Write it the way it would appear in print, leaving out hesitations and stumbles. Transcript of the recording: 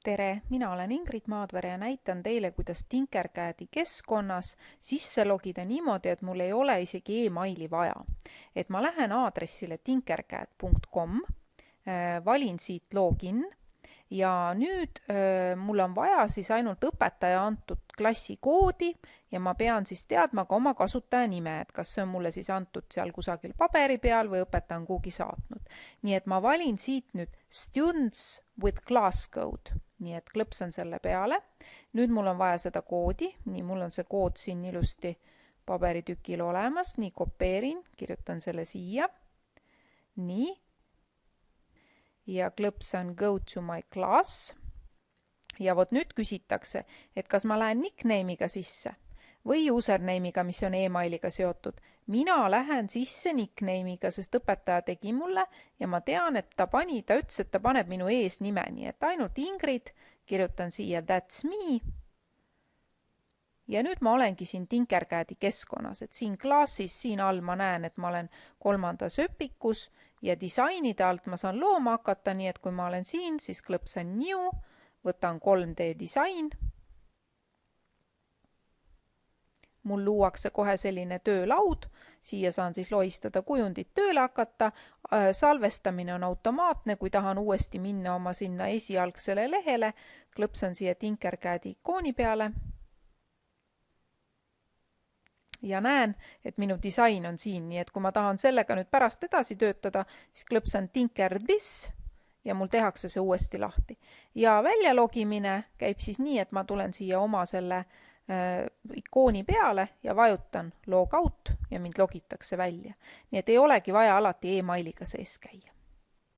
Tere, mina olen Ingrid Maadvere ja näitan teile, kuidas Tinkercadi keskkonnas sisse logida niimoodi, et mul ei ole isegi e-maili vaja. Et ma lähen aadressile tinkercad.com, valin siit login ja nüüd mul on vaja siis ainult õpetaja antud klassi koodi ja ma pean siis teadma ka oma kasutaja nime, et kas see on mulle siis antud seal kusagil paberi peal või õpetaja on kuhugi saatnud. Nii et ma valin siit nüüd Students with class code, nii et klõpsan selle peale. Nüüd mul on vaja seda koodi, nii mul on see kood siin ilusti paberitükil olemas, nii kopeerin, kirjutan selle siia. Nii. Ja klõpsan go to my class. Ja vot nüüd küsitakse, et kas ma lähen nickname'iga sisse või username'iga, mis on e-mailiga seotud. Mina lähen sisse nickname'iga, sest õpetaja tegi mulle ja ma tean, et ta ütles, et ta paneb minu eesnime, nii et ainult Ingrid, kirjutan siia that's me. Ja nüüd ma olengi siin Tinkercadi keskkonnas, et siin klassis, siin all ma näen, et ma olen 3. õpikus ja disainide alt ma saan looma hakata, nii et kui ma olen siin, siis klõpsan new, võtan 3D disain. Mul luuakse kohe selline töölaud, siia saan siis lohistada kujundit tööle hakata, salvestamine on automaatne, kui tahan uuesti minna oma sinna esialgsele lehele, klõpsan siia Tinkercadi ikooni peale ja näen, et minu disain on siin, nii et kui ma tahan sellega nüüd pärast edasi töötada, siis klõpsan Tinker this ja mul tehakse see uuesti lahti. Ja väljalogimine käib siis nii, et ma tulen siia oma selle ikooni peale ja vajutan log out ja mind logitakse välja. Nii et ei olegi vaja alati e-mailiga sees käia.